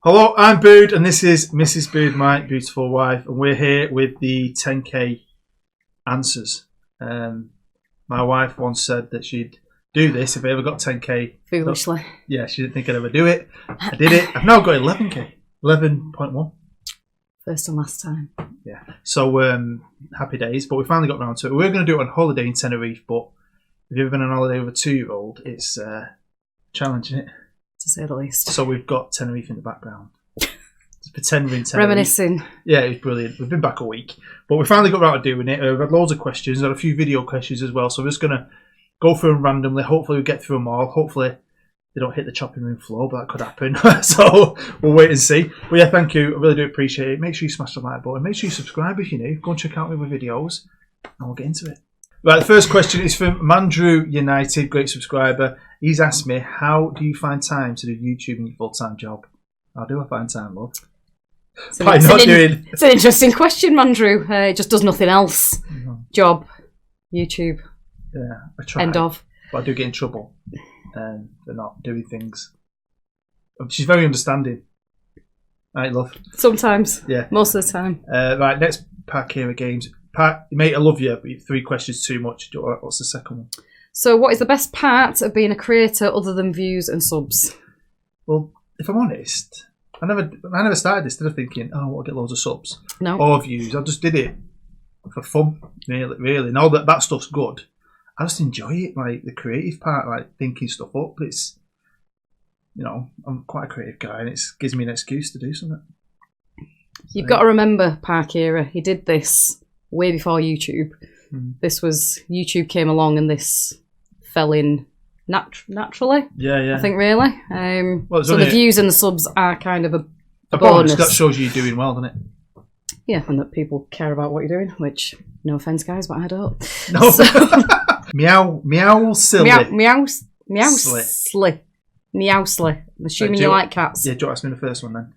Hello, I'm Bood, and this is Mrs. Bood, my beautiful wife, and we're here with the 10k answers. My wife once said that she'd do this if I ever got 10k. Foolishly. Yeah, she didn't think I'd ever do it. I did it. I've now got 11k. 11.1. First and last time. Yeah. So, happy days, but we finally got around to it. We were going to do it on holiday in Tenerife, but if you've ever been on holiday with a 2-year-old, it's challenging it. To say the least. So we've got Tenerife in the background. Just pretend we're in Tenerife. Reminiscing. Yeah, it was brilliant. We've been back a week. But we finally got around to doing it. We've had loads of questions. We've had a few video questions as well. So we're just going to go through them randomly. Hopefully we get through them all. Hopefully they don't hit the chopping room floor, but that could happen. So we'll wait and see. But yeah, thank you. I really do appreciate it. Make sure you smash the like button. Make sure you subscribe if you're new. Go and check out my other videos. And we'll get into it. Right, the first question is from Mandrew United, great subscriber. He's asked me, how do you find time to do YouTube in your full-time job? How do I find time, love? It's an interesting question, Mandrew. It just does nothing else. Mm-hmm. Job, YouTube. Yeah, I try. End of. But I do get in trouble for not doing things. She's very understanding. Right, love? Sometimes. Yeah. Most of the time. Right, next pack here of games. Pat, mate, I love you, but 3 questions too much. What's the second one? So, what is the best part of being a creator other than views and subs? Well, if I'm honest, I never started this instead of thinking, oh, I want to get loads of subs or views. I just did it for fun, really. And all that stuff's good. I just enjoy it, like the creative part, like thinking stuff up. It's, I'm quite a creative guy, and it gives me an excuse to do something. You've got to remember, Park Era, he did this way before YouTube. This was, YouTube came along and this fell in naturally. Yeah. I think really. So the views and the subs are kind of a bonus. That shows you you're doing well, doesn't it? Yeah, and that people care about what you're doing, which, no offence guys, but I don't. No. So, meow silly. Meow sly. I'm assuming you like cats. Yeah, do you want to ask me the first one then?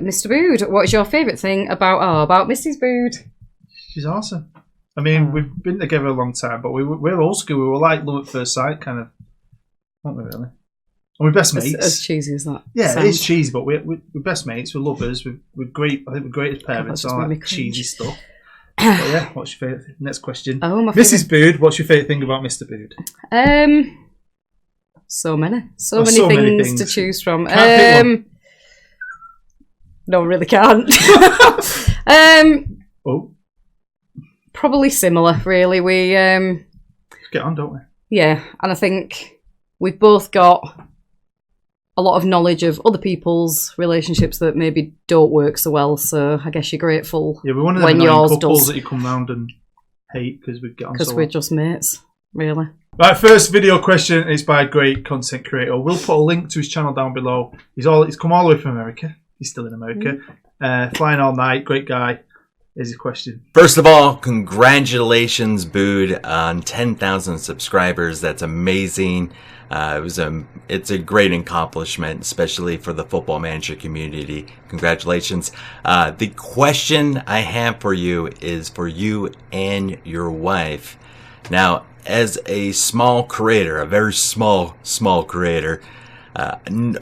Mr. Bood, what is your favourite thing about Mrs. Bood? She's awesome. I mean, we've been together a long time, but we're old school. We were like love at first sight, kind of. Aren't we, really? And we're best mates. As cheesy as that. Yeah, sounds. It is cheesy, but we're best mates. We're lovers. We're great. I think we're great as parents. All that cheesy stuff. But yeah, what's your favourite thing? Next question. Mrs. Bood, what's your favourite thing about Mr. Bood? So many things to choose from. Can't pick one. No, I really can't. Probably similar, really. We get on, don't we? Yeah, and I think we've both got a lot of knowledge of other people's relationships that maybe don't work so well. So I guess you're grateful we're one of when yours couples does. That you come round and hate because we get on. Because we're just mates, really. Right, first video question is by a great content creator. We'll put a link to his channel down below. He's come all the way from America. He's still in America. Flying all night, great guy. Here's your question. First of all, congratulations, Bood, on 10,000 subscribers. That's amazing. It's a great accomplishment, especially for the Football Manager community. Congratulations. The question I have for you is for you and your wife. Now, as a small creator, a very small creator,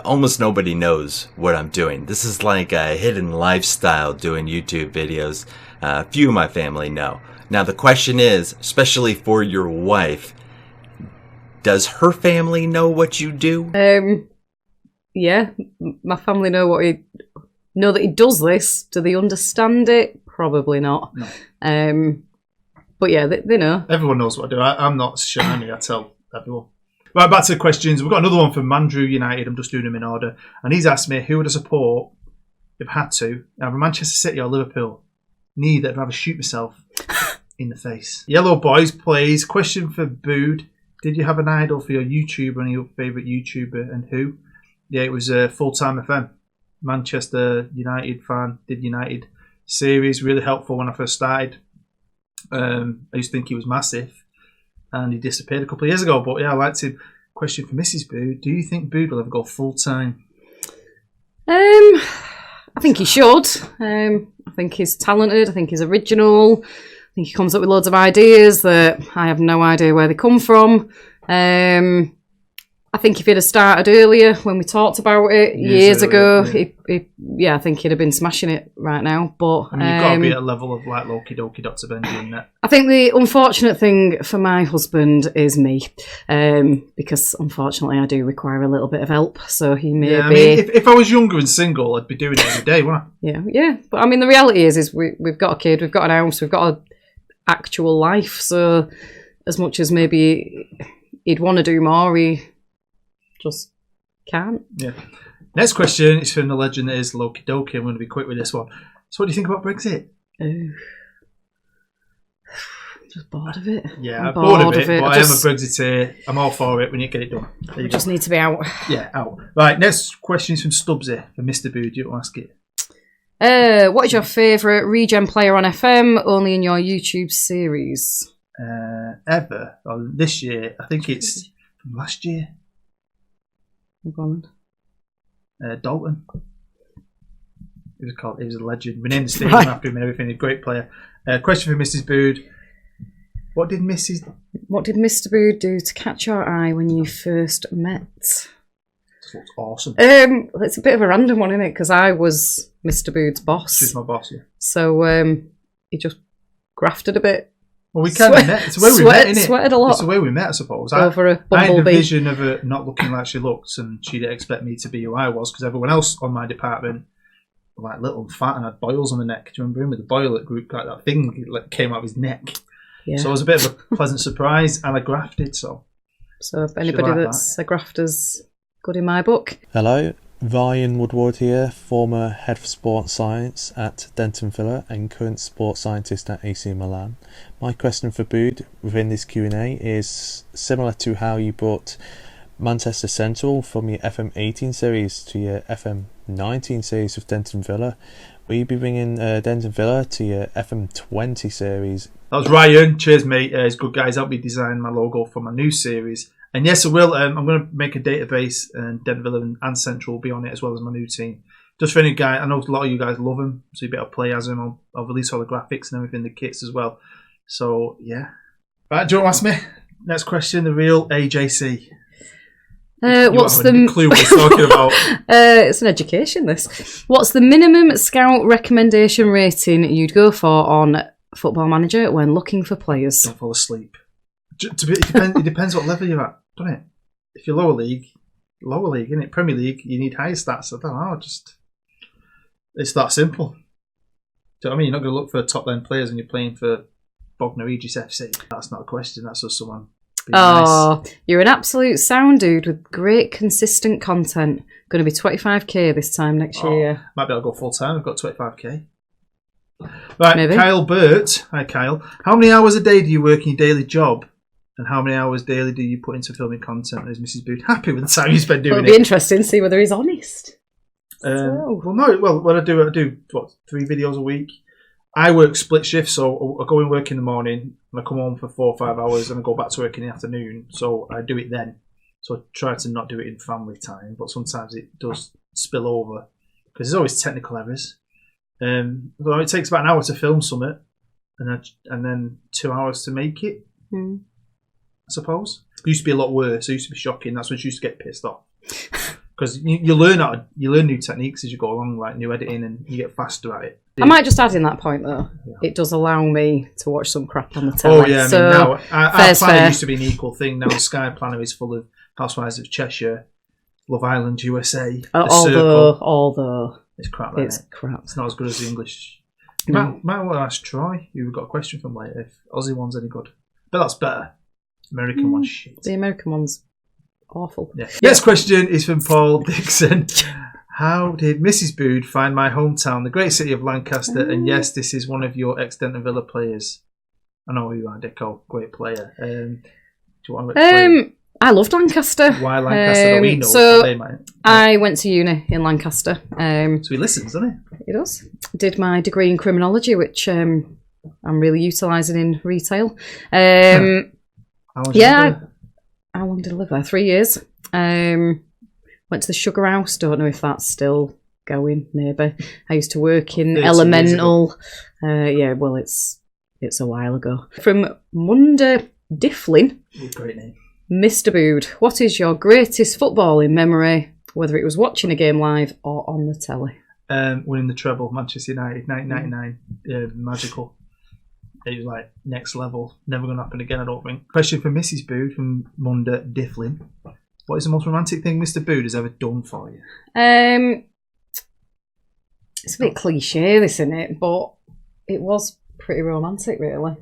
almost nobody knows what I'm doing. This is like a hidden lifestyle doing YouTube videos. Few of my family know. Now the question is, especially for your wife, does her family know what you do? Yeah, my family know that he does this. Do they understand it? Probably not. No. But yeah, they know. Everyone knows what I do. I'm not shiny. I tell everyone. Right, back to the questions. We've got another one from Mandrew United. I'm just doing them in order. And he's asked me, who would I support if I had to? Either Manchester City or Liverpool. Neither. I'd rather shoot myself in the face. Yellow Boys plays. Question for Bood. Did you have an idol for your YouTuber and your favourite YouTuber and who? Yeah, it was Full-Time FM. Manchester United fan. Did United series. Really helpful when I first started. I used to think he was massive. And he disappeared a couple of years ago. But yeah, I liked him. Question for Mrs. Bood. Do you think Bood will ever go full-time? I think he should. I think he's talented. I think he's original. I think he comes up with loads of ideas that I have no idea where they come from. I think if he'd have started earlier when we talked about it years ago, I think he'd have been smashing it right now. But I mean, you've got to be at a level of like Loki Doki Dr. Benji in that. I think the unfortunate thing for my husband is me, because unfortunately I do require a little bit of help. So he may be. I mean, if I was younger and single, I'd be doing it every day, wouldn't I? Yeah. But I mean, the reality is we've got a kid, we've got an house, we've got an actual life. So as much as maybe he'd want to do more, he just can't. Yeah. Next question is from the legend that is Loki Doki. I'm going to be quick with this one. So what do you think about Brexit? Just bored of it. Yeah, I'm bored of it, but I am a Brexiteer. I'm all for it when you get it done. We just need to be out. Yeah, out. Right, next question is from Stubbsy, from Mr. Boo. Do you want to ask it? What is your favourite regen player on FM, only in your YouTube series? Ever? Well, this year, I think it's from last year. Dalton. He was a legend. We named the stadium after him and everything. A great player. Question for Mrs. Bood. What did Mr. Bood do to catch your eye when you first met? This looks awesome. It's a bit of a random one, isn't it? Because I was Mr. Bood's boss. She's my boss, yeah. So he just grafted a bit. Well, we kind of met. It's the way we met, innit? Sweated a lot. It's the way we met, I suppose. Over a bumblebee. I had a vision of her not looking like she looked, and she didn't expect me to be who I was, because everyone else on my department were like little and fat and had boils on the neck. Do you remember him with the boil at group? Like that thing came out of his neck. Yeah. So it was a bit of a pleasant surprise, and I grafted, so if anybody that's a grafter's good in my book. Hello. Ryan Woodward here, former head of sports science at Denton Villa and current sports scientist at AC Milan. My question for Bood within this Q&A is similar to how you brought Manchester Central from your FM18 series to your FM19 series with Denton Villa. Will you be bringing Denton Villa to your FM20 series? That was Ryan. Cheers, mate. He's good, guys. Helped me design my logo for my new series. And yes, I will. I'm going to make a database, and Denton Villa and Central will be on it as well as my new team. Just for any guy, I know a lot of you guys love him, so you better play as him. I'll release all the graphics and everything, the kits as well. So, yeah. Right, do you want to ask me? Next question, the real AJC. What's the clue what we're talking about? It's an education, this. What's the minimum scout recommendation rating you'd go for on Football Manager when looking for players? Don't fall asleep. It depends what level you're at, doesn't it? If you're lower league, isn't it? Premier League, you need higher stats. I don't know, it's that simple. Do you know what I mean? You're not going to look for top end players when you're playing for Bognor Regis FC. That's not a question. That's just someone being nice. You're an absolute sound dude with great consistent content. Going to be 25k this time next year. Might be able to go full time. I've got 25k. Right, maybe. Kyle Burt. Hi, Kyle. How many hours a day do you work in your daily job? And how many hours daily do you put into filming content? Is Mrs. Bood happy with the time you spend doing it? It'll be interesting to see whether he's honest. What I do 3 videos a week. I work split shifts, so I go in work in the morning and I come home for 4 or 5 hours and I go back to work in the afternoon. So I do it then. So I try to not do it in family time, but sometimes it does spill over because there's always technical errors. So it takes about an hour to film something, and then 2 hours to make it. I suppose. It used to be a lot worse. It used to be shocking. That's when you used to get pissed off. Because you learn new techniques as you go along, like new editing, and you get faster at it. I might just add in that point though. Yeah. It does allow me to watch some crap on the telly. Oh yeah, I mean, now our planner used to be an equal thing. Now Sky Planner is full of Housewives of Cheshire, Love Island USA, although it's crap. Crap. It's not as good as the English. No. Might want to ask Troy. You've got a question from later if Aussie one's any good, but that's better. American one's shit. The American one's awful. Yeah. Next question is from Paul Dixon. How did Mrs. Bood find my hometown, the great city of Lancaster? And yes, this is one of your ex-Denton Villa players. I know who you are, Dicko. Great player. Do you want to explain? I loved Lancaster. Why Lancaster? We know. So I went to uni in Lancaster. So he listens, doesn't he? He does. Did my degree in criminology, which I'm really utilising in retail. How long did I live there? 3 years. Went to the Sugar House. Don't know if that's still going. Maybe. I used to work in Elemental. It's a while ago. From Munda Difflin. Great name. Mr. Bood, what is your greatest footballing memory, whether it was watching a game live or on the telly? Winning the treble, Manchester United, 1999, magical. It was like next level. Never going to happen again, I don't think. Question for Mrs. Bood from Munda Difflin. What is the most romantic thing Mr. Bood has ever done for you? It's a bit cliche, this, isn't it? But it was pretty romantic, really.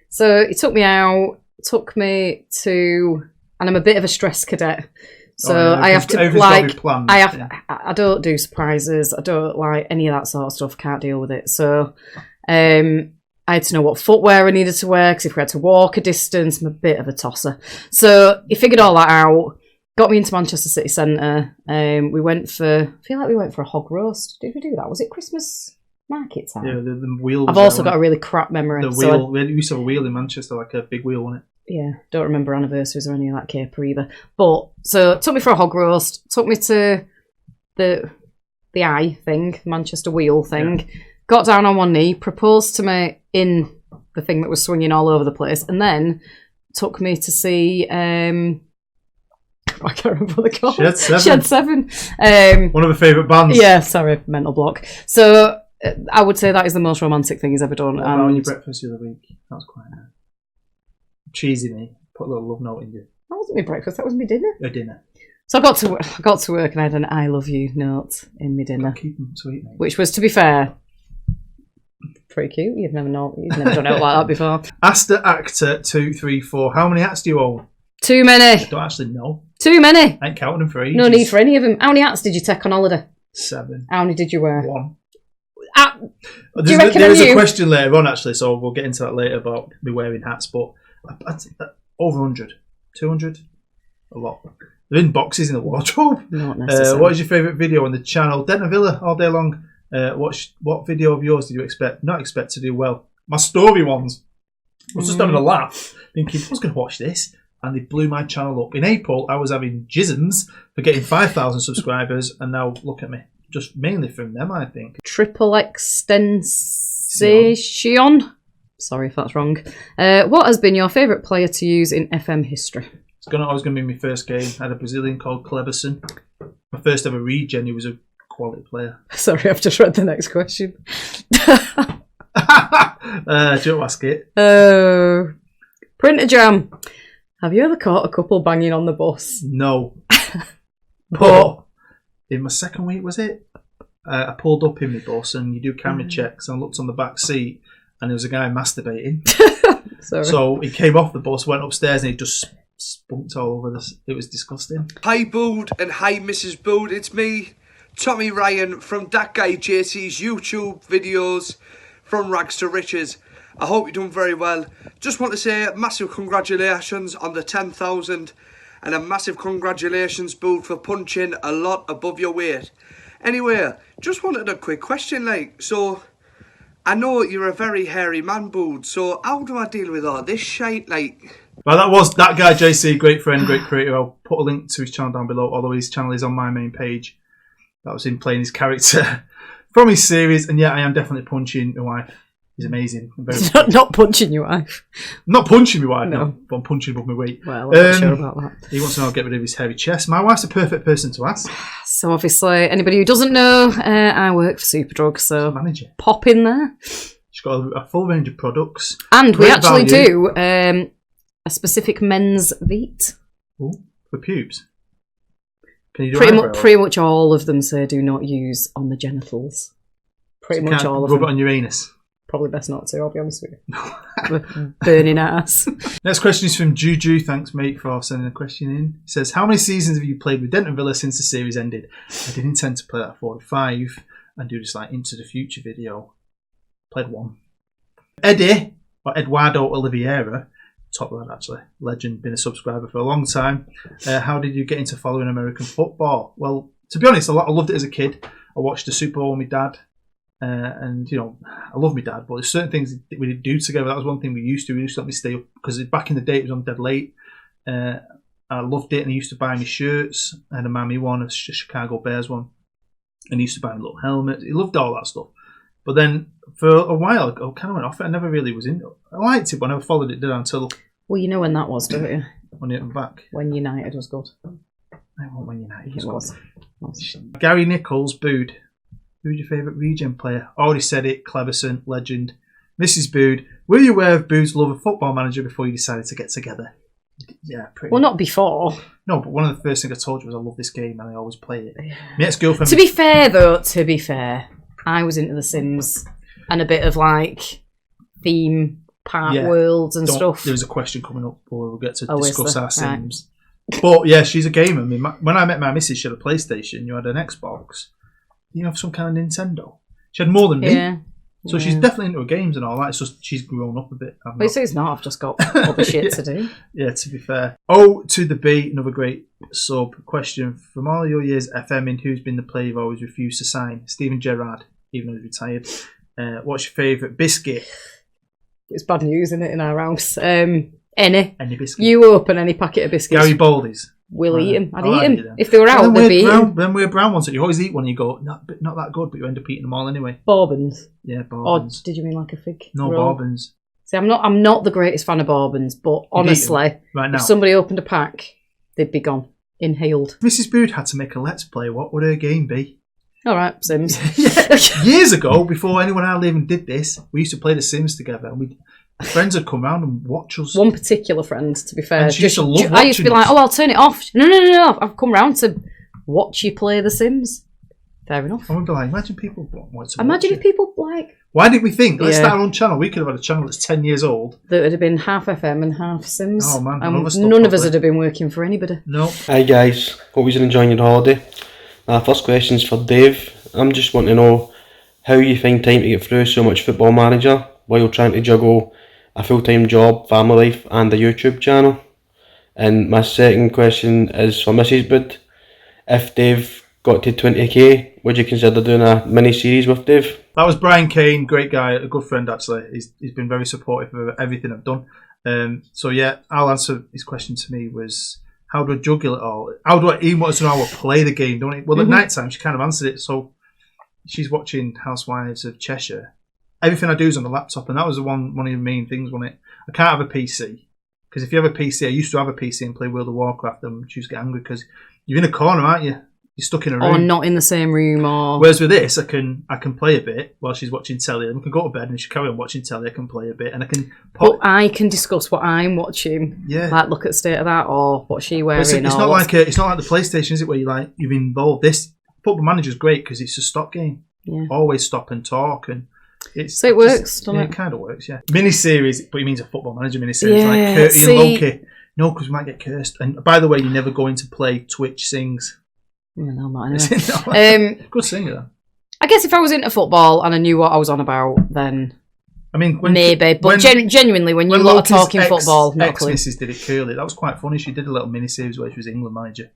So he took me out, took me to, and I'm a bit of a stress cadet. So I have to I don't do surprises. I don't like any of that sort of stuff. Can't deal with it. So I had to know what footwear I needed to wear because if we had to walk a distance, I'm a bit of a tosser. So he figured all that out. Got me into Manchester City Centre. We went for a hog roast. Did we do that? Was it Christmas market time? Yeah, the wheel. I've also got a really crap memory. The wheel. We used to have a wheel in Manchester, like a big wheel, wasn't it? Yeah, don't remember anniversaries or any of that caper either. But so took me for a hog roast, took me to the eye thing, Manchester wheel thing, got down on one knee, proposed to me in the thing that was swinging all over the place, and then took me to see I can't remember what they're called. Shed 7. One of my favourite bands. Yeah, sorry, mental block. So I would say that is the most romantic thing he's ever done. What about on your breakfast the other week? That was quite nice. Cheesy me. Put a little love note in you. That wasn't my breakfast, that was my dinner. Your dinner. So I got to work and I had an I love you note in my dinner. Keep them sweet, mate. Which was, to be fair, pretty cute. You've never done it like that before. Aster Actor 234. How many hats do you own? Too many. I don't actually know. Too many. I ain't counting them for ages. No need for any of them. How many hats did you take on holiday? 7. How many did you wear? 1. There is a question later on, actually, so we'll get into that later about me wearing hats, but over 100. 200? A lot. They're in boxes in the wardrobe. Not necessarily. What is your favourite video on the channel? Denton Villa all day long. What video of yours did you not expect to do well? My story ones. I was just having a laugh, thinking, I was going to watch this, and they blew my channel up. In April, I was having jisms for getting 5,000 subscribers, and now look at me. Just mainly from them, I think. Triple extension. Sorry if that's wrong. What has been your favourite player to use in FM history? It's always going to be my first game. I had a Brazilian called Cleberson. My first ever regen, he was a quality player. Sorry, I've just read the next question. Do you ask it? Printer Jam. Have you ever caught a couple banging on the bus? No. But in my second week, was it? I pulled up in my bus and you do camera checks, and I looked on the back seat and there was a guy masturbating. Sorry. So he came off the bus, went upstairs, and he just spunked all over this. It was disgusting. Hi Bood and hi Mrs. Bood, it's me, Tommy Ryan from That Guy JC's YouTube videos from Rags to Riches. I hope you're doing very well. Just want to say massive congratulations on the 10,000 and a massive congratulations Bood for punching a lot above your weight. Anyway, just wanted a quick question, so I know you're a very hairy man, Bood, so how do I deal with all this shite, Well, that was That Guy JC, great friend, great creator. I'll put a link to his channel down below, although his channel is on my main page. That was him playing his character from his series, and yeah, I am definitely punching my wife. He's amazing. Not punching your wife. Not punching my wife, no. But I'm punching above my weight. Well, I'm not sure about that. He wants to know how to get rid of his hairy chest. My wife's a perfect person to ask. So obviously, anybody who doesn't know, I work for Superdrug, so manager. Pop in there. She's got a full range of products. And we actually do a specific men's Veet. Ooh, for pubes. Can you do pretty much all of them say do not use on the genitals. Pretty much all of them. Rub it on your anus. Probably best not to, I'll be honest with you. Burning ass. Next question is from Juju. Thanks, mate, for sending a question in. It says, how many seasons have you played with Denton Villa since the series ended? I did intend to play that 45 and do this Into the Future video. Played 1. Eddie, or Eduardo Oliveira, top lad actually, legend, been a subscriber for a long time. How did you get into following American football? Well, to be honest, I loved it as a kid. I watched the Super Bowl with my dad. And I love my dad, but there's certain things that we didn't do together. That was one thing we used to. We used to let me stay up because back in the day it was on dead late. I loved it, and he used to buy me shirts. I had a Miami one, a Chicago Bears one, and he used to buy me little helmets. He loved all that stuff. But then for a while, I kind of went off it. I never really was into it. I liked it, but I never followed it, did I? Until you know when that was, don't you? on your back. When United was good. I want when United It was was. good. Gary Nichols, Bood. Who's your favourite regen player? Already said it. Cleverson, legend. Mrs. Bood. Were you aware of Bood's love of Football Manager before you decided to get together? Yeah, pretty Well, much. not before. No, but one of the first things I told you was I love this game and I always play it. My ex-girlfriend... To be fair, I was into The Sims and a bit of like theme park worlds and stuff. There was a question coming up where we'll get to Oh, discuss our right. Sims. But yeah, she's a gamer. I mean, when I met my missus, she had a PlayStation, you had an Xbox, you have some kind of Nintendo. She had more than me. Yeah. So she's definitely into her games and all that. It's just she's grown up a bit. But it's not. I've just got other shit to do. Yeah, to be fair. O to the B, another great sub question. From all your years FMing, who's been the player you've always refused to sign? Steven Gerrard, even though he's retired. What's your favourite biscuit? It's bad news, isn't it, in our house? Any biscuit. You open any packet of biscuits. Gary Baldy's. We'll eat them. I'd I'll eat eat them. them. If they were out, they'd be eaten. Then we're brown ones that you always eat one and you go, not that good, but you end up eating them all anyway. Bourbons. Yeah, Or Bourbons. did you mean like a fig? No, roll? Bourbons. See, I'm not the greatest fan of Bourbons, but honestly, right now. if somebody opened a pack, they'd be gone. Inhaled. Mrs. Bood had to make a Let's Play. What would her game be? All right, Sims. Years ago, before anyone I even did this, we used to play The Sims together and friends would come round and watch us. One particular friend, to be fair. And she used to love I used to be watching like, us. oh, I'll turn it off. No. I've come round to watch you play The Sims. Fair enough. I would be like, imagine people want to Imagine watch if people like... Why didn't we think, let's Yeah. start our own channel? We could have had a channel that's 10 years old. That would have been half FM and half Sims. Oh, man, And none of us thought none of us properly. would have been working for anybody. No. Hi guys, hope you're enjoying your holiday. First question's for Dave. I'm just wanting to know how you find time to get through so much Football Manager while trying to juggle a full-time job, family life and a YouTube channel. And my second question is for Mrs. Bood. If Dave got to 20k, would you consider doing a mini-series with Dave? That was Brian Kane, great guy, a good friend actually. He's been very supportive of everything I've done. So yeah, I'll answer his question to me was, how do I juggle it all? How do I even want to know how I play the game, don't it? Well, at night time, she kind of answered it. So she's watching Housewives of Cheshire. Everything I do is on the laptop, and that was one of the main things, wasn't it? I can't have a PC. Because if you have a PC, I used to have a PC and play World of Warcraft, and she used to get angry because you're in a corner, aren't you? You're stuck in a room. Or not in the same room, or... Whereas with this, I can play a bit while she's watching telly, and we can go to bed and she carry on watching telly. I can play a bit, and I can But I can discuss what I'm watching. Yeah. Like, look at the state of that, or what she wearing. It's not like the PlayStation, is it? Where you're involved. This Football Manager's great because it's a stop game. Yeah. Always stop and talk, and So it works, doesn't it? It kind of works, yeah. Mini-series, but he means a Football Manager mini-series, Yeah, like Curtie see- and Loki. No, because we might get cursed. And by the way, you're never going to play Twitch Sings. No, not anyway. Good singer, though. I guess if I was into football and I knew what I was on about, then I mean, maybe. But genuinely, when you lot are talking football, not a clue. Ex-missus did it curly. That was quite funny. She did a little mini-series where she was England manager.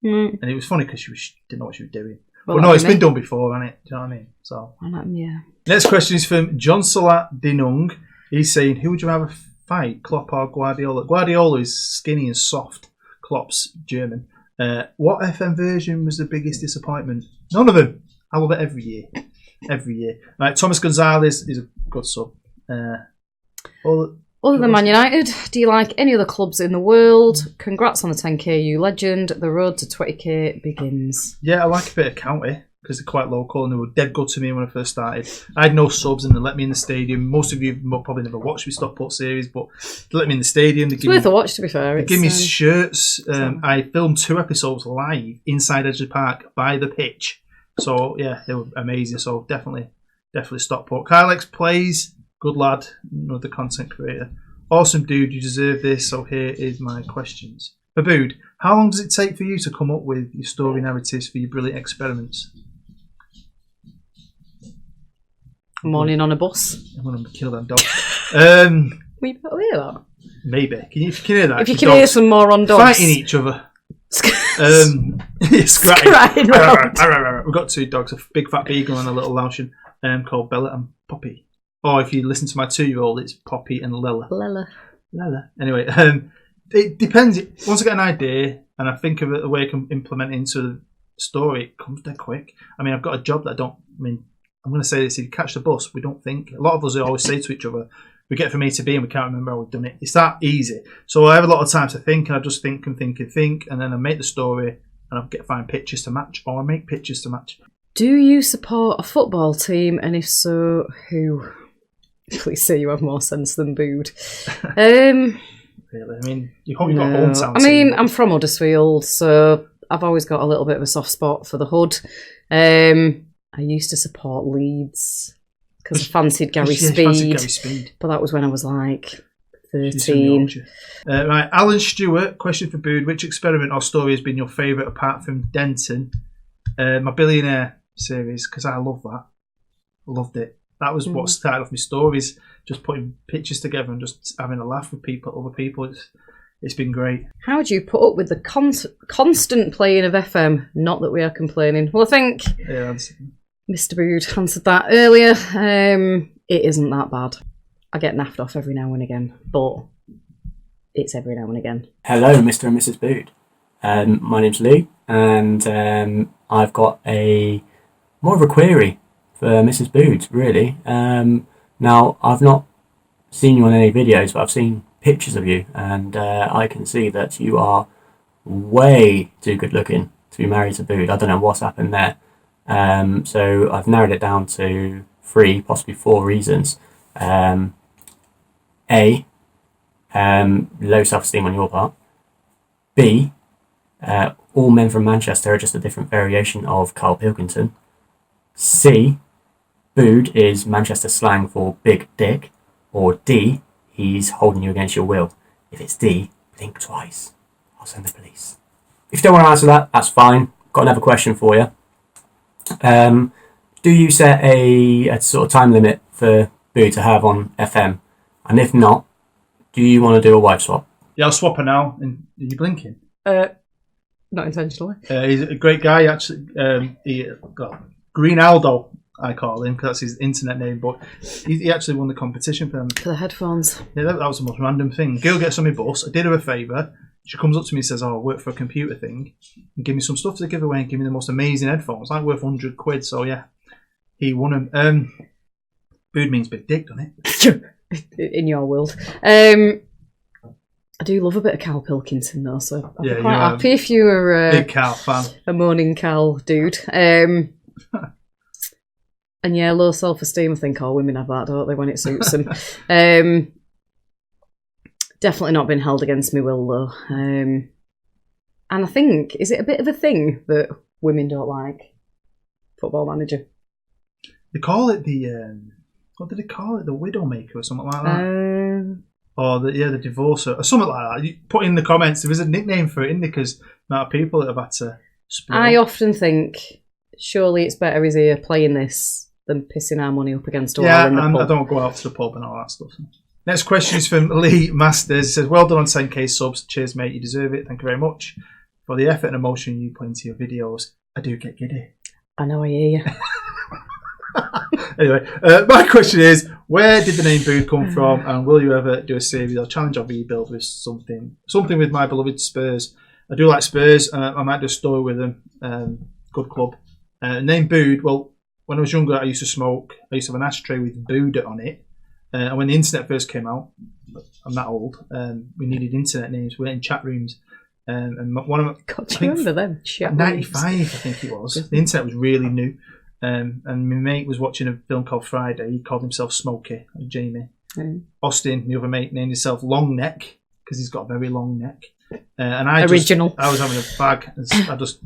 Mm. And it was funny because she didn't know what she was doing. Well, But no, that'd it's be been me. done before, hasn't it? Do you know what I mean? So Yeah. next question is from John Salat Dinung. He's saying, who would you rather fight, Klopp or Guardiola? Guardiola is skinny and soft. Klopp's German. What FM version was the biggest disappointment? None of them. I love it every year. Every year. Right, Thomas Gonzalez is a good sub. Other than Man United, do you like any other clubs in the world? Congrats on the 10k, you legend. The road to 20k begins. Yeah, I like a bit of county because they're quite local and they were dead good to me when I first started. I had no subs and they let me in the stadium. Most of you probably never watched my Stockport series, but they let me in the stadium. They It's worth a watch, to be fair. They give me shirts. I filmed 2 episodes live inside Edgeley Park by the pitch. So yeah, they were amazing. So definitely Stockport. Kyle X plays. Good lad, another content creator. Awesome dude, you deserve this. So here is my questions. Babood, how long does it take for you to come up with your story narratives for your brilliant experiments? Morning on a bus. I'm going to kill that dog. Will you hear that? Maybe. Can you hear that? If you can hear some more on dogs. Fighting each other. Scratching. Scratching around. We've got 2 dogs, a big fat beagle and a little Laotian called Bella and Poppy. Or if you listen to my 2-year-old, it's Poppy and Lella. Lella. Anyway, it depends. Once I get an idea and I think of it, the way I can implement it into the story, it comes dead quick. I mean, I've got a job that I'm going to say this, if you catch the bus, we don't think. A lot of us always say to each other, we get from A to B and we can't remember how we've done it. It's that easy. So I have a lot of time to think, and I just think, and then I make the story, and I find pictures to match, or I make pictures to match. Do you support a football team, and if so, who? Please say you have more sense than Bood. Really? I mean, you've got hometown. I mean, I'm from Huddersfield, so I've always got a little bit of a soft spot for the Hood. I used to support Leeds because I fancied Gary Speed, but that was when I was like 13. Right, Alan Stewart, question for Bood. Which experiment or story has been your favourite apart from Denton? My Billionaire series, because I love that. I loved it. That was what started off my stories, just putting pictures together and just having a laugh with other people. It's been great. How do you put up with the constant playing of FM? Not that we are complaining. Well, I think Mr. Bood answered that earlier. It isn't that bad. I get naffed off every now and again, but it's every now and again. Hello, Mr. and Mrs. Bood. My name's Lee, and I've got more of a query for Mrs. Bood, really. Now, I've not seen you on any videos, but I've seen pictures of you, and I can see that you are way too good looking to be married to Bood. I don't know what's happened there. So I've narrowed it down to 3, possibly 4 reasons. A, low self-esteem on your part. B, all men from Manchester are just a different variation of Carl Pilkington. C, Bood is Manchester slang for big dick. Or D, he's holding you against your will. If it's D, think twice. I'll send the police. If you don't want to answer that, that's fine. Got another question for you. Do you set a sort of time limit for Bood to have on FM? And if not, do you want to do a wife swap? Yeah, I'll swap her now. Are you blinking? Not intentionally. He's a great guy, actually. Green Aldo, I call him, because that's his internet name. But he actually won the competition for them. For the headphones. Yeah, that was the most random thing. Girl gets on my bus. I did her a favour. She comes up to me and says, I work for a computer thing. And give me some stuff to give away and give me the most amazing headphones. Like worth £100. So, yeah, he won them. Bood means big dick, doesn't it? In your world. I do love a bit of Carl Pilkington, though, so I'd be quite happy if you were big Carl fan. A moaning Carl dude. And yeah, low self-esteem. I think all women have that, don't they, when it suits them. Definitely not been held against me will, though. And I think, is it a bit of a thing that women don't like Football Manager? They call it the... what did they call it? The Widowmaker or something like that? Or the Divorcer or something like that. You put in the comments. There was a nickname for it, isn't there? Because the amount of people that have had to split. I often think, surely it's better he's here playing this than pissing our money up against a wall in the pub. I don't go out to the pub and all that stuff. Next question is from Lee Masters. He says, well done on 10k subs. Cheers, mate. You deserve it. Thank you very much for the effort and emotion you put into your videos. I do get giddy. I know, I hear you. Anyway, my question is, where did the name Bood come from, and will you ever do a series or challenge or rebuild with something with my beloved Spurs? I do like Spurs. I might do a story with them. Good club. Name Bood. Well, when I was younger, I used to smoke. I used to have an ashtray with Bood on it. And when the internet first came out, I'm that old. We needed internet names. We were in chat rooms. And one of my, God, do you remember them? 95, I think it was. The internet was really new. And my mate was watching a film called Friday. He called himself Smokey, Jamie. Austin, the other mate, named himself Long Neck because he's got a very long neck. And I was having a bag. And I just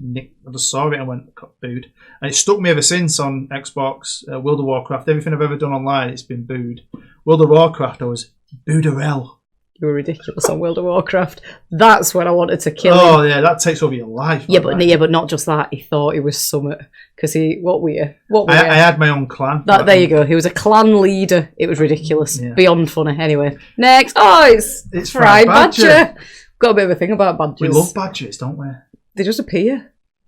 saw it and went, Bood. And it stuck me ever since on Xbox, World of Warcraft. Everything I've ever done online, it's been Bood. World of Warcraft, I was Booderell. You were ridiculous on World of Warcraft. That's when I wanted to kill him. Oh yeah, that takes over your life. Yeah, but not just that. He thought he was summit because what were you? I had my own clan. There you go. He was a clan leader. It was ridiculous, beyond funny. Anyway, next. Oh, it's fried badger. Got a bit of a thing about badgers. We love badgers, don't we? They just appear. Do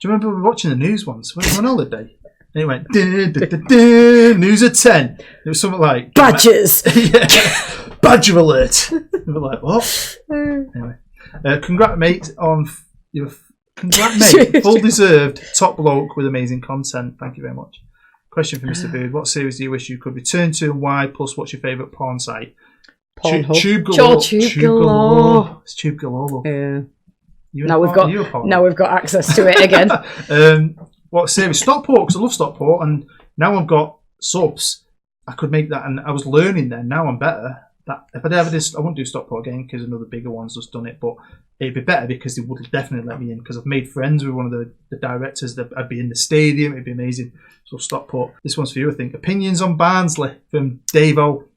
you remember we were watching the news once? We were on holiday. And it went, news at 10. It was something like... Badgers! Yeah. Badger alert! We were like, what? Anyway. Congrats, mate, on your... Congrats, mate. Full deserved top bloke with amazing content. Thank you very much. Question for Mr. Bood. What series do you wish you could return to and why? Plus, what's your favourite porn site? Tube galore. Tube galore. It's tube galore. Yeah. Now we've got access to it again. What series? Stockport, because I love Stockport, and now I've got subs. I could make that, and I was learning then. Now I'm better. That if I ever did, I wouldn't do Stockport again because another bigger one's just done it. But it'd be better because they would definitely let me in because I've made friends with one of the directors. That I'd be in the stadium. It'd be amazing. So Stockport. This one's for you, I think. Opinions on Barnsley from Davo.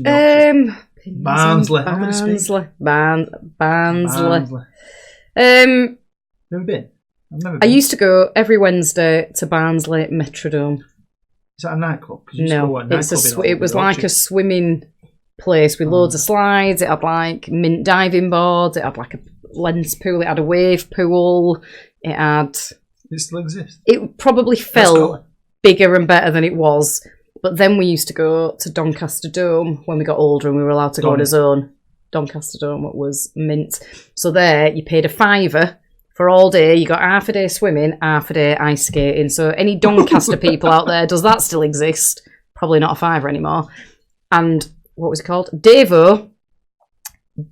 Barnsley. Barnsley. Never been. I used to go every Wednesday to Barnsley Metrodome. Is that a nightclub? No, it was like a swimming place with loads of slides. It had like mint diving boards. It had like a lens pool. It had a wave pool. It still exists? It probably felt bigger and better than it was. But then we used to go to Doncaster Dome when we got older and we were allowed to go on our own. Doncaster Dome was mint. So there, you paid a £5 for all day. You got half a day swimming, half a day ice skating. So any Doncaster people out there, does that still exist? Probably not a £5 anymore. And what was it called? Davo.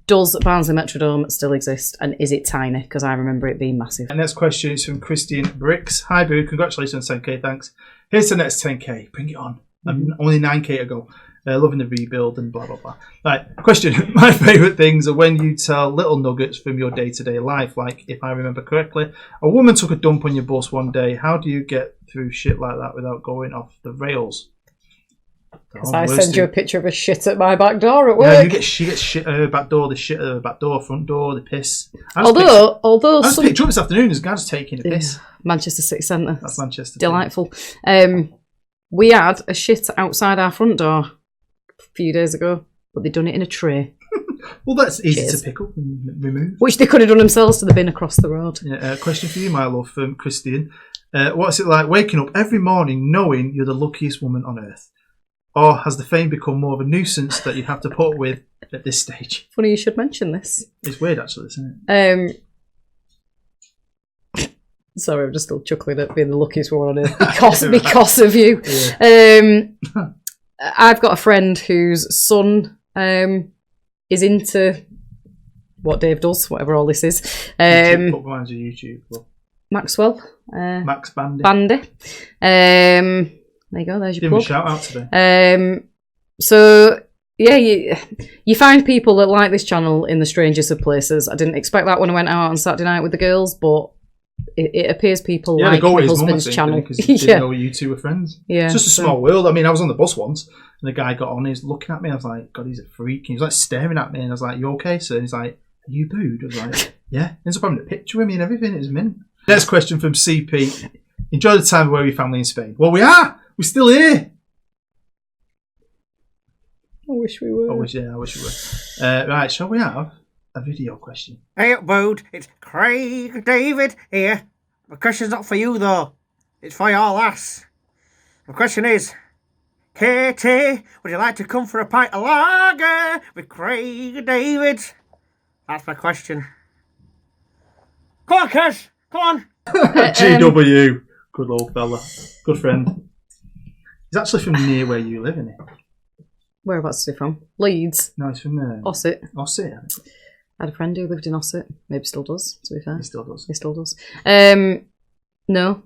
Does Barnsley Metrodome still exist? And is it tiny? Because I remember it being massive. And next question is from Christian Bricks. Hi, Boo. Congratulations on 10k. Thanks. Here's the next 10k. Bring it on. Only 9k to go. Loving the rebuild and blah, blah, blah. Right, question. My favourite things are when you tell little nuggets from your day-to-day life. Like, if I remember correctly, a woman took a dump on your bus one day. How do you get through shit like that without going off the rails? Because I send you a picture of a shit at my back door at work. Yeah, she gets shit at her back door, the shit at her back door, front door, the piss. Although I just picked up this afternoon, this guy's taking a piss. Manchester City Centre. That's Manchester. Delightful. We had a shit outside our front door a few days ago, but they'd done it in a tray. Well, that's easy to pick up and remove. Which they could have done themselves to the bin across the road. Yeah, question for you, my love, from Christian. What's it like waking up every morning knowing you're the luckiest woman on earth? Or has the fame become more of a nuisance that you have to put up with at this stage? Funny you should mention this. It's weird, actually, isn't it? Sorry, I'm just still chuckling at being the luckiest woman on earth because of you. Yeah. I've got a friend whose son is into what Dave does, whatever all this is. YouTube. Maxwell. Max Bandy. There you go, there's your plug. Give him a shout out today. So, yeah, you find people that like this channel in the strangest of places. I didn't expect that when I went out on Saturday night with the girls, but it appears people like my husband's channel. Because he didn't know you two were friends. Yeah, it's just a small world. I mean, I was on the bus once, and the guy got on, he was looking at me, I was like, God, he's a freak. And he was like staring at me, and I was like, you okay, sir? And he's like, are you booed? I was like, yeah. He ends up having a picture with me and everything. It was mint. Next question from CP. Enjoy the time with your family in Spain. Well, we are. We're still here. I wish we were. I wish we were. Right, shall we have a video question? Hey up, Bood. It's Craig David here. My question's not for you, though. It's for your lass. My question is, Katie, would you like to come for a pint of lager with Craig David? That's my question. Come on, Kez. Come on. GW. Good old fella. Good friend. He's actually from near where you live, isn't he? Whereabouts is he from? Leeds? No, he's from Ossett. Ossett. I had a friend who lived in Ossett. Maybe still does, to be fair. He still does. No.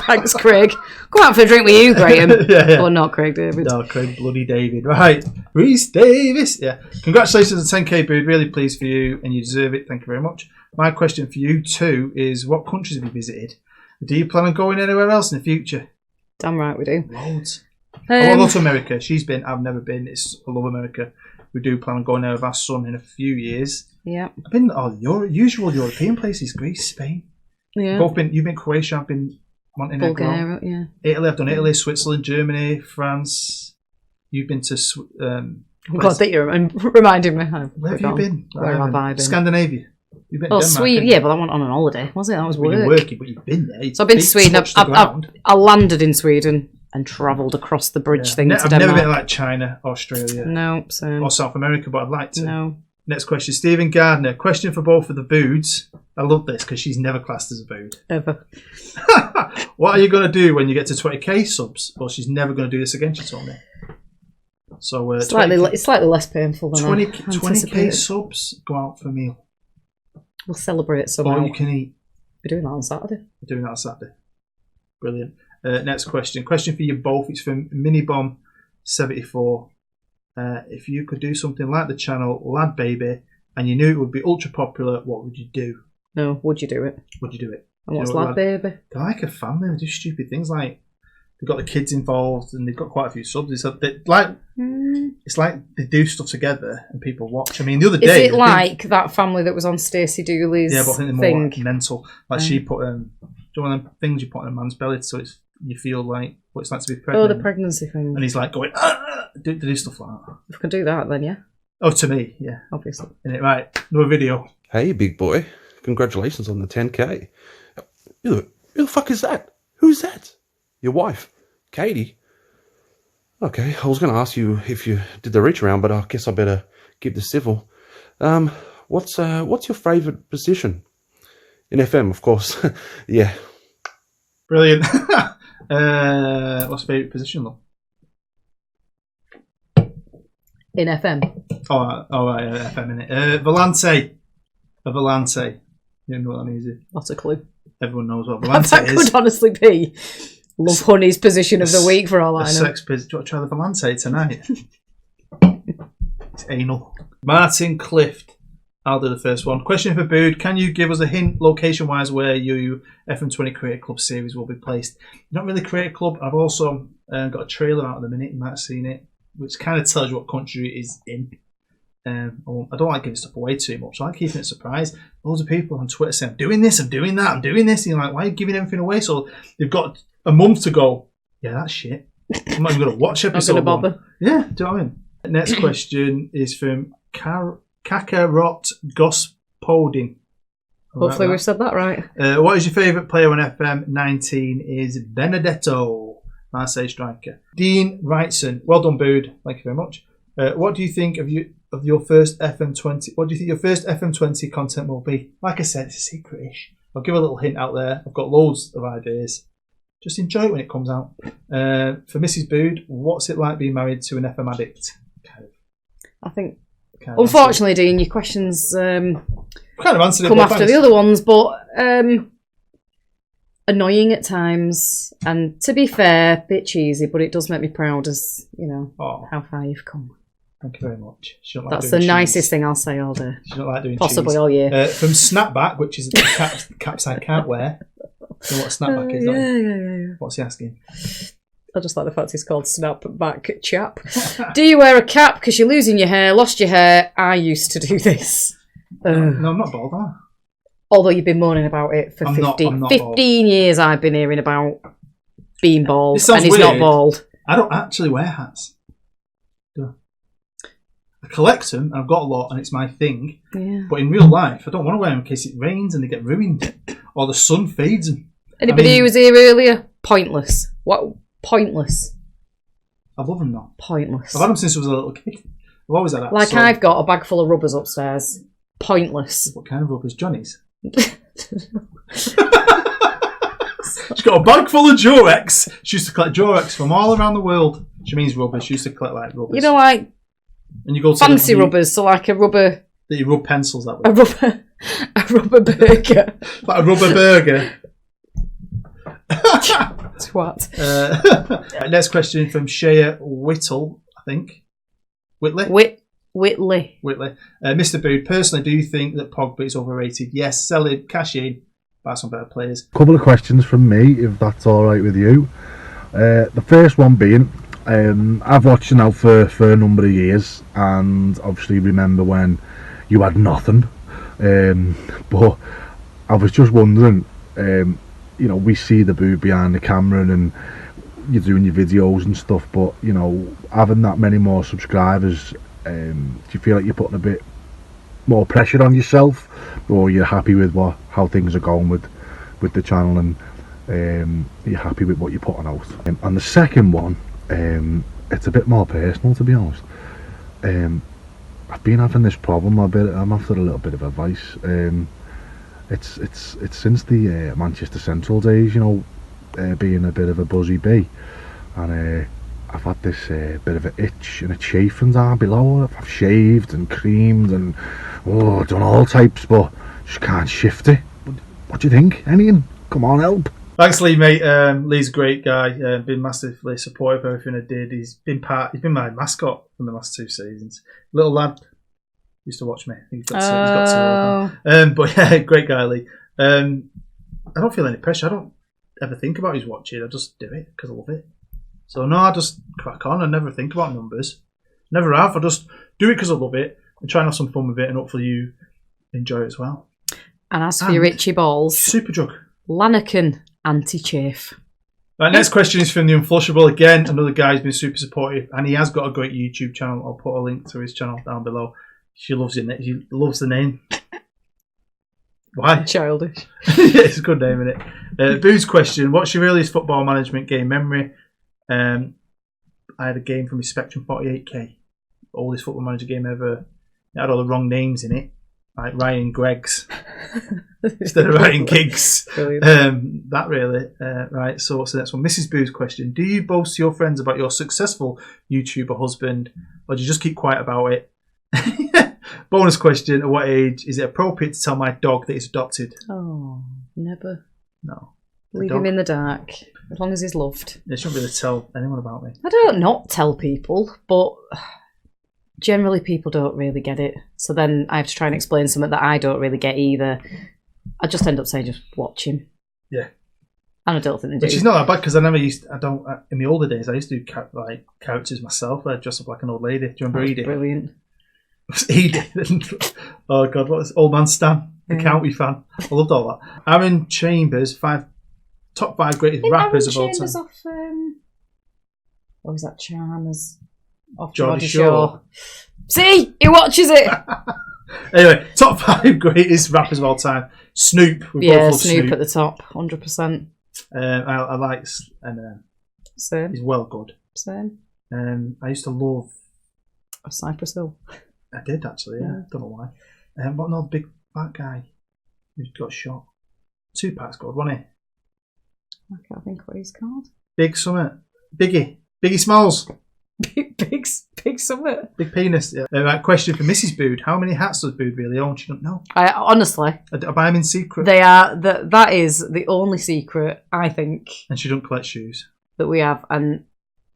Thanks, Craig. Go out for a drink with you, Graham. yeah. Or not Craig David. No, Craig bloody David. Right. Reese Davis. Yeah. Congratulations on 10k, Bood. Really pleased for you, and you deserve it. Thank you very much. My question for you, too, is what countries have you visited? Do you plan on going anywhere else in the future? Damn right we do. Loads. I want to go to America. She's been. I've never been. I love America. We do plan on going there with our son in a few years. Yeah. I've been your usual European places: Greece, Spain. Yeah. You've been Croatia. I've been Montenegro. Bulgaria. Yeah. Italy. I've done Italy, Switzerland, Germany, France. You've been to. God, that you're reminding me. Where have you been? Where have I been? Scandinavia. You've been to Denmark, Sweden. Yeah, but I went on an holiday, was it? That was work. You're working, but you've been there. So I've been to Sweden. I landed in Sweden and travelled across the bridge thing to Denmark. I've never been to like China, Australia, no, or South America, but I'd like to. No. Next question, Stephen Gardner. Question for both of the Boods. I love this because she's never classed as a Bood. Ever. What are you going to do when you get to 20k subs? Well, she's never going to do this again, she told me. So it's slightly less painful than 20k subs go out for a meal. We'll celebrate somehow. Or you can eat. We're doing that on Saturday. Brilliant. Next question. Question for you both. It's from Minibomb74. If you could do something like the channel Lad Baby and you knew it would be ultra popular, what would you do? No, would you do it? Would you do it? And what's Lad Baby? They're like a family. They do stupid things like they've got the kids involved and they've got quite a few subs. It's like they do stuff together and people watch. I mean, the other day... Is it like that family that was on Stacey Dooley's Yeah, but I think they're more like mental. Like she put... do you know one of them things you put in a man's belly so you feel like what it's like to be pregnant? Oh, the pregnancy thing. And he's like going... do stuff like that. If we can do that, then yeah. Oh, to me, yeah. Obviously. Right, another video. Hey, big boy. Congratulations on the 10k. Who the fuck is that? Who's that? Your wife, Katie. Okay, I was going to ask you if you did the reach around, but I guess I better keep this civil. What's your favourite position? In FM, of course. Yeah. Brilliant. What's favourite position, though? In FM. Oh, right, FM, innit? Volante. A volante. You don't know what that means, Not a clue. Everyone knows what volante that is. Could honestly be Love Honey's position of the week for all I know. Sex biz. Do you want to try the volante tonight? It's anal. Martin Clift. I'll do the first one. Question for Bood. Can you give us a hint, location-wise, where your FM20 Creator Club series will be placed? Not really Creator Club. I've also got a trailer out at the minute. You might have seen it, which kind of tells you what country it is in. I don't like giving stuff away too much. I like keeping it a surprise. Loads of people on Twitter saying, I'm doing this, I'm doing that, I'm doing this. And you're like, why are you giving everything away? So they've got a month to go, yeah, that's shit. I'm not even going to watch episode not going to bother. Yeah, do you know what I mean? Next question is from Kakarot Gospodin. Hopefully we've said that right. What is your favourite player on FM19 is Benedetto, Marseille striker. Dean Wrightson. Well done, Bood. Thank you very much. What do you think of your first FM20? What do you think your first FM20 content will be? Like I said, it's a secret-ish. I'll give a little hint out there. I've got loads of ideas. Just enjoy it when it comes out. For Mrs. Bood, what's it like being married to an FM addict? I think, unfortunately, Dean, your questions kind of answered it come after the other ones, but annoying at times. And to be fair, a bit cheesy, but it does make me proud as, you know, how far you've come. Thank you very much. That's the nicest thing I'll say all day. She don't like doing possibly cheese. All year. From Snapback, which is the caps I can't wear. You know what a snapback is? Yeah. What's he asking? I just like the fact it's called Snapback Chap. Do you wear a cap because you're losing your hair, lost your hair? I used to do this. No, I'm not bald, am I? Although you've been moaning about it for 15 years, I've been hearing about being bald, and he's not bald. I don't actually wear hats. I collect them, and I've got a lot, and it's my thing. Yeah. But in real life, I don't want to wear them in case it rains and they get ruined, or the sun fades them. Anybody who was here earlier? Pointless. What? Pointless. I love them though. Pointless. I've had them since I was a little kid. I've always had that. Like I've got a bag full of rubbers upstairs. Pointless. What kind of rubbers? Johnny's? She's got a bag full of Durex. She used to collect Durex from all around the world. She means rubbers. She used to collect like rubbers. You know, like and you go to fancy rubbers, so like a rubber that you rub pencils that way. A rubber burger. Like a rubber burger. Twat. Next question from Shea Whittle, I think. Whitley. Mr. Bood, personally, do you think that Pogba is overrated? Yes, sell him, cash in, buy some better players. Couple of questions from me, if that's all right with you. The first one being, I've watched you now for a number of years, and obviously remember when you had nothing. But I was just wondering, you know, we see the Bood behind the camera and you're doing your videos and stuff, but you know, having that many more subscribers, do you feel like you're putting a bit more pressure on yourself, or you're happy with how things are going with the channel, and you're happy with what you're putting out? And the second one, it's a bit more personal, to be honest. I've been having this problem a bit. I'm after a little bit of advice. It's since the Manchester Central days, you know, being a bit of a buzzy bee, and I've had this bit of an itch and a chafing down below. I've shaved and creamed and done all types, but just can't shift it. What do you think? Anything? Come on, help. Thanks, Lee, mate. Lee's a great guy. Been massively supportive of everything I did. He's been my mascot for the last 2 seasons. Little lad used to watch me. I think he's got to but yeah, great guy, Lee. I don't feel any pressure. I don't ever think about who's watching. I just do it because I love it. So no, I just crack on. I never think about numbers. Never have. I just do it because I love it and try and have some fun with it, and hopefully you enjoy it as well. And as for your itchy balls, super drug. Lanaken anti-chafe. Right, next question is from the Unflushable again. Another guy who's been super supportive, and he has got a great YouTube channel. I'll put a link to his channel down below. She loves it. She loves the name. Why? Childish. Yeah, it's a good name, isn't it? Boo's question: what's your earliest football management game memory? I had a game from his Spectrum 48K, oldest football manager game ever. It had all the wrong names in it, like Ryan Greggs instead of Ryan Giggs. That really. Right, so what's the next one? Mrs. Boo's question: do you boast to your friends about your successful YouTuber husband, or do you just keep quiet about it? Bonus question: at what age is it appropriate to tell my dog that he's adopted? Oh, never. No. Leave him in the dark, as long as he's loved. They shouldn't be able to tell anyone about me. I don't not tell people, but generally people don't really get it. So then I have to try and explain something that I don't really get either. I just end up saying, just watch him. Yeah. And I don't think they do. Which is not that bad, because in the older days, I used to do characters myself. I'd dress up like an old lady. Do you remember Edie? Brilliant. Edie. Oh God, what was Old Man Stan, the county fan. I loved all that. Aaron Chambers, top 5 greatest rappers of all time. Off, what was that? Charmers off Geordie Shore. See, he watches it. Anyway, top 5 greatest rappers of all time. Snoop. We both love Snoop at the top, 100%. I like Eminem. Same. He's well good. Same. I used to love Cypress Hill. I did actually. Yeah. Don't know why. What another big fat guy who got shot? Tupac's good, wasn't he? I can't think what he's called. Big Summit. Biggie Smalls. Big Summit. Big penis. Yeah. Right, question for Mrs. Bood. How many hats does Bood really own? She don't know. I honestly. I buy them in secret. They are. That is the only secret, I think. And she don't collect shoes. That we have. And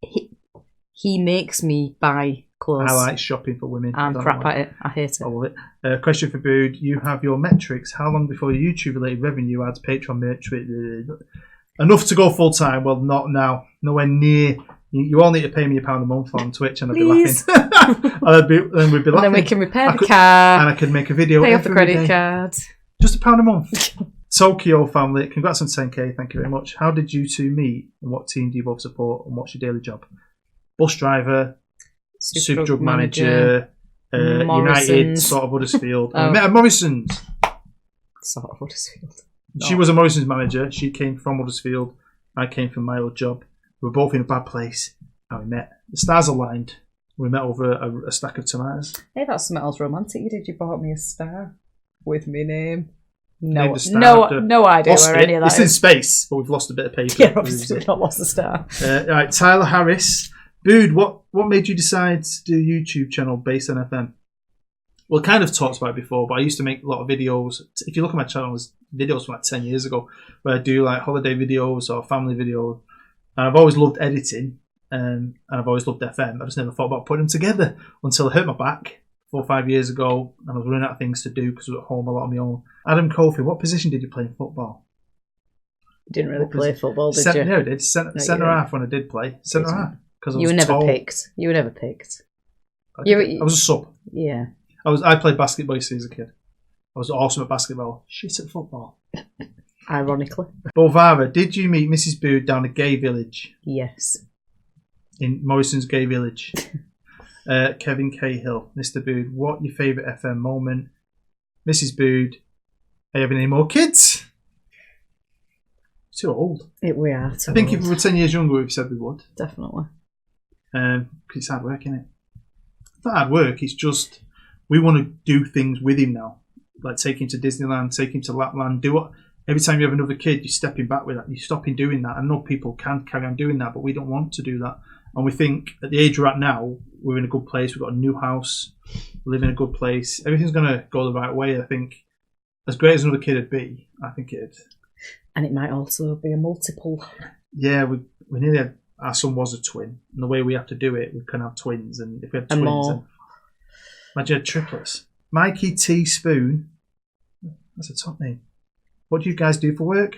he makes me buy clothes. I like shopping for women. I'm crap at it. I hate it. I love it. Question for Bood. You have your metrics. How long before your YouTube-related revenue adds Patreon metrics? Enough to go full time? Well, not now. Nowhere near. You all need to pay me £1 a month on Twitch, and I'd be laughing. and we'd be laughing. And then we can repair the car. And I could make a video. Pay off the credit card. Just £1 a month. Tokyo family, congrats on 10k. Thank you very much. How did you two meet, and what team do you both support, and what's your daily job? Bus driver, super drug manager, United, sort of Huddersfield. We met at Morrison's. Sort of Huddersfield. She was a Morrison's manager. She came from Huddersfield. I came from my old job. We were both in a bad place, and we met. The stars aligned. We met over a stack of tomatoes. Hey, that's something else romantic you did. You bought me a star with my name. No idea where any of that is. It's in space, but we've lost a bit of paper. Yeah, obviously we've not lost the star. Right, Tyler Harris. Bood, what made you decide to do a YouTube channel based on FM? Well, I kind of talked about it before, but I used to make a lot of videos. If you look at my channel, there's videos from like 10 years ago where I do like holiday videos or family videos. And I've always loved editing, and I've always loved FM. I just never thought about putting them together until I hurt my back 4 or 5 years ago, and I was running out of things to do because I was at home a lot on my own. Adam Kofi, what position did you play in football? You didn't really play football, did you? No, I did. Centre half when I did play. Centre half. You were never picked. You were never picked. I was a sub. Yeah. I played basketball as a kid. I was awesome at basketball. Shit at football. Ironically. Bovara, did you meet Mrs. Bood down a gay village? Yes. In Morrison's gay village. Kevin Cahill, Mr. Bood, what your favourite FM moment? Mrs. Bood, are you having any more kids? Too old. We are. I think if we were 10 years younger, we've said we would. Definitely. Because it's hard work, isn't it? It's not hard work, it's just we want to do things with him now. Like take him to Disneyland, take him to Lapland, do what. Every time you have another kid, you're stepping back with that. You're stopping doing that. I know people can carry on doing that, but we don't want to do that. And we think at the age we're at now, we're in a good place. We've got a new house. We live in a good place. Everything's going to go the right way. I think as great as another kid would be, I think it'd. And it might also be a multiple. Yeah, we nearly had, our son was a twin. And the way we have to do it, we can have twins. And if we had twins, more. Imagine had triplets. Mikey T. Spoon. That's a top name. What do you guys do for work?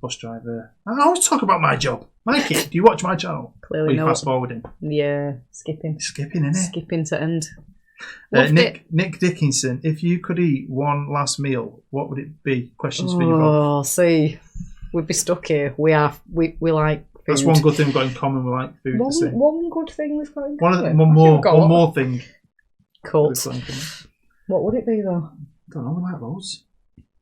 Bus driver. I always talk about my job. Mikey, do you watch my channel? Clearly not. Fast forwarding. Yeah, skipping. Skipping, innit? Skipping to end. Nick Dickinson, if you could eat one last meal, what would it be? Questions for you, Bob. Oh, see, we'd be stuck here. We like food. That's one good thing we've got in common. We like food. One good thing we've got in common. One more thing. Cut. What would it be though? I don't know. We like those.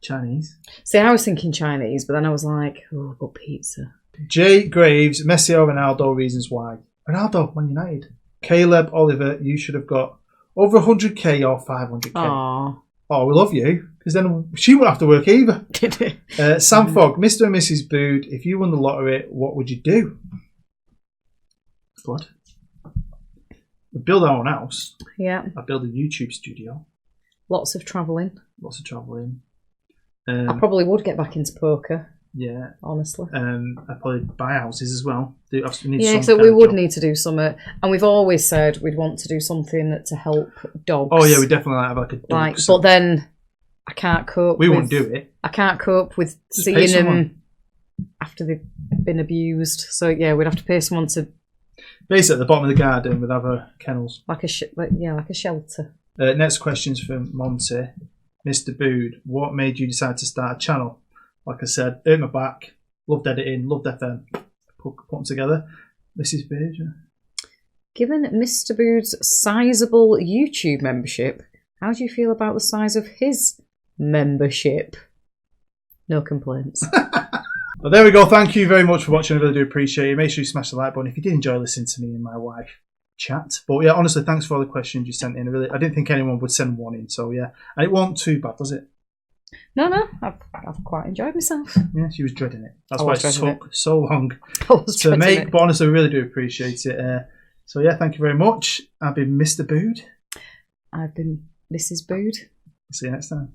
Chinese. See, I was thinking Chinese, but then I was like, oh, but pizza. Jay Graves, Messi or Ronaldo, reasons why. Ronaldo, Man United. Caleb Oliver, you should have got over 100k or 500k. Aww. Oh, we love you. Because then she wouldn't have to work either. Sam Fogg, Mr. and Mrs. Bood, if you won the lottery, what would you do? What? We'd build our own house. Yeah. I'd build a YouTube studio. Lots of travelling. I probably would get back into poker. Yeah. Honestly. I'd probably buy houses as well. So we would need to do something. And we've always said we'd want to do something to help dogs. Oh, yeah, we definitely have like a dog. But then I can't cope won't do it. I can't cope with seeing them after they've been abused. So, yeah, we'd have to pay someone to... Basically, at the bottom of the garden, we'd have kennels. Like a shelter. Next question's from Monty. Mr. Bood, what made you decide to start a channel? Like I said, earned my back, loved editing, loved FM, put them together. Mrs. Bood. Given Mr. Bood's sizable YouTube membership, how do you feel about the size of his membership? No complaints. Well, there we go. Thank you very much for watching. I really do appreciate it. Make sure you smash the like button if you did enjoy listening to me and my wife chat. But yeah, honestly, thanks for all the questions you sent in. I didn't think anyone would send one in, so yeah. And it wasn't too bad, was it? No, I've quite enjoyed myself. Yeah, she was dreading it. That's why it took so long to make. But honestly, I really do appreciate it. So yeah, thank you very much. I've been Mr. Bood. I've been Mrs. Bood. See you next time.